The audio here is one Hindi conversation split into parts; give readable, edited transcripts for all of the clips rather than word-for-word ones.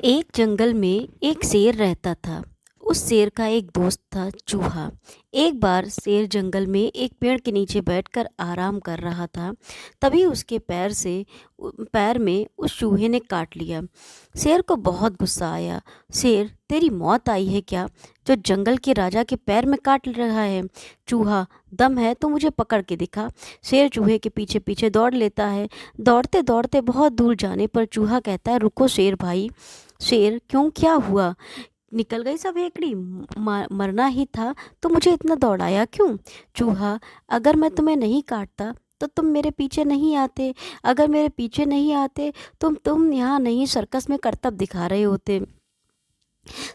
एक जंगल में एक शेर रहता था। उस शेर का एक दोस्त था चूहा। एक बार शेर जंगल में एक पेड़ के नीचे बैठकर आराम कर रहा था। तभी उसके पैर में उस चूहे ने काट लिया। शेर को बहुत गुस्सा आया। शेर, तेरी मौत आई है क्या, जो जंगल के राजा के पैर में काट रहा है? चूहा, दम है तो मुझे पकड़ के दिखा। शेर चूहे के पीछे पीछे दौड़ लेता है। दौड़ते दौड़ते बहुत दूर जाने पर चूहा कहता है, रुको शेर भाई। शेर, क्यों, क्या हुआ? निकल गई सब हेकड़ी, मरना ही था तो मुझे इतना दौड़ाया क्यों? चूहा, अगर मैं तुम्हें नहीं काटता तो तुम मेरे पीछे नहीं आते। अगर मेरे पीछे नहीं आते तुम यहाँ नहीं सर्कस में करतब दिखा रहे होते।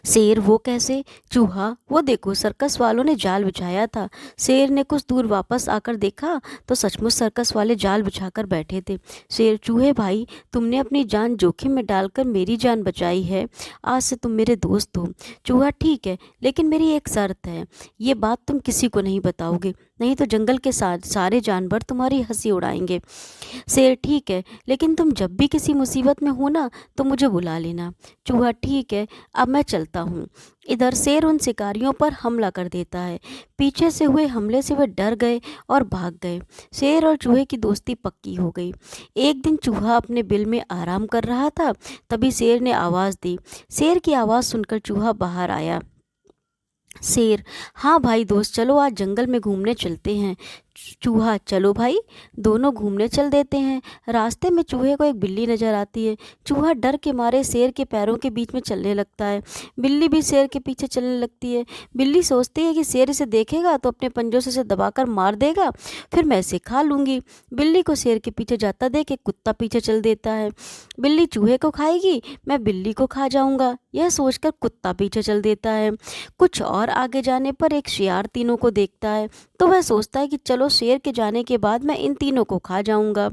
शेर, वो कैसे? चूहा, वो देखो सर्कस वालों ने जाल बिछाया था। शेर ने कुछ दूर वापस आकर देखा तो सचमुच सर्कस वाले जाल बिछाकर बैठे थे। शेर, चूहे भाई, तुमने अपनी जान जोखिम में डालकर मेरी जान बचाई है। आज से तुम मेरे दोस्त हो। चूहा, ठीक है, लेकिन मेरी एक शर्त है। ये बात तुम किसी को नहीं बताओगे, नहीं तो जंगल के सारे जानवर तुम्हारी हंसी उड़ाएंगे। शेर, ठीक है, लेकिन तुम जब भी किसी मुसीबत में हो ना तो मुझे बुला लेना। चूहा, ठीक है, अब मैं चलता हूँ। इधर शेर उन शिकारियों पर हमला कर देता है। पीछे से हुए हमले से वे डर गए और भाग गए। शेर और चूहे की दोस्ती पक्की हो गई। एक दिन चूहा अपने बिल में आराम कर रहा था, तभी शेर ने आवाज़ दी। शेर की आवाज़ सुनकर चूहा बाहर आया। शेर, हाँ भाई दोस्त, चलो आज जंगल में घूमने चलते हैं। चूहा, चलो भाई, दोनों घूमने चल देते हैं। रास्ते में चूहे को एक बिल्ली नजर आती है। चूहा डर के मारे शेर के पैरों के बीच में चलने लगता है। बिल्ली भी शेर के पीछे चलने लगती है। बिल्ली सोचती है कि शेर इसे देखेगा तो अपने पंजों से इसे दबाकर मार देगा, फिर मैं इसे खा लूँगी। बिल्ली को शेर के पीछे जाता देख एक कुत्ता पीछे चल देता है। बिल्ली चूहे को खाएगी, मैं बिल्ली को खा जाऊँगा, यह सोचकर कुत्ता पीछे चल देता है। कुछ और आगे जाने पर एक शियार तीनों को देखता है तो वह सोचता है कि चलो शेर के जाने के बाद मैं इन तीनों को खा जाऊंगा।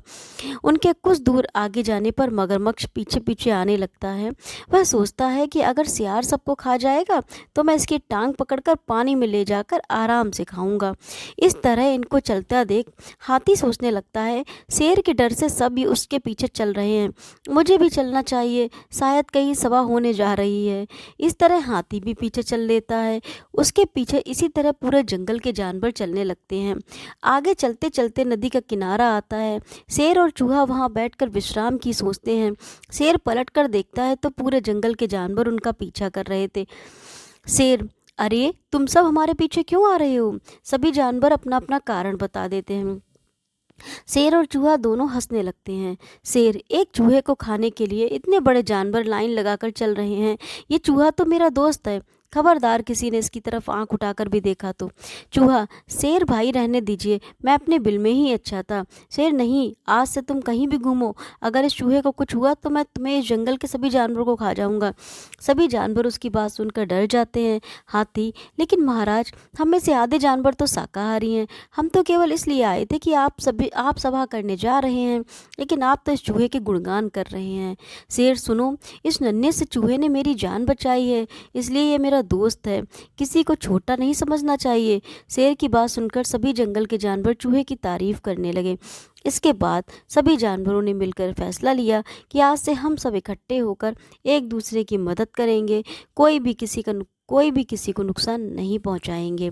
उनके कुछ दूर आगे जाने पर मगरमच्छ पीछे पीछे आने लगता है। वह सोचता है कि अगर शियार सबको खा जाएगा तो मैं इसकी टांग पकड़कर पानी में ले जाकर आराम से खाऊंगा। इस तरह इनको चलता देख हाथी सोचने लगता है, शेर के डर से सब ही उसके पीछे चल रहे हैं, मुझे भी चलना चाहिए, शायद कहीं सभा होने जा रही है। इस तरह हाथी भी पीछे चल लेता है। उसके पीछे इसी तरह पूरे जंगल के जानवर चलने लगते हैं। आगे चलते चलते नदी का किनारा आता है। शेर और चूहा वहां बैठकर विश्राम की सोचते हैं। शेर पलटकर देखता है तो पूरे जंगल के जानवर उनका पीछा कर रहे थे। शेर, अरे तुम सब हमारे पीछे क्यों आ रहे हो? सभी जानवर अपना अपना कारण बता देते हैं। शेर और चूहा दोनों हंसने लगते हैं। शेर, एक चूहे को खाने के लिए इतने बड़े जानवर लाइन लगाकर चल रहे हैं, ये चूहा तो मेरा दोस्त है, खबरदार किसी ने इसकी तरफ आंख उठाकर भी देखा तो। चूहा, शेर भाई रहने दीजिए, मैं अपने बिल में ही अच्छा था। शेर, नहीं, आज से तुम कहीं भी घूमो, अगर इस चूहे को कुछ हुआ तो मैं तुम्हें इस जंगल के सभी जानवरों को खा जाऊंगा। सभी जानवर उसकी बात सुनकर डर जाते हैं। हाथी, लेकिन महाराज, हम में से आधे जानवर तो शाकाहारी हैं, हम तो केवल इसलिए आए थे कि आप सभा करने जा रहे हैं, लेकिन आप तो इस चूहे के गुणगान कर रहे हैं। शेर, सुनो, इस नन्हे से चूहे ने मेरी जान बचाई है, इसलिए ये मेरा दोस्त है, किसी को छोटा नहीं समझना चाहिए। शेर की बात सुनकर सभी जंगल के जानवर चूहे की तारीफ करने लगे। इसके बाद सभी जानवरों ने मिलकर फैसला लिया कि आज से हम सब इकट्ठे होकर एक दूसरे की मदद करेंगे, कोई भी किसी को नुकसान नहीं पहुंचाएंगे।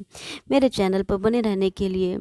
मेरे चैनल पर बने रहने के लिए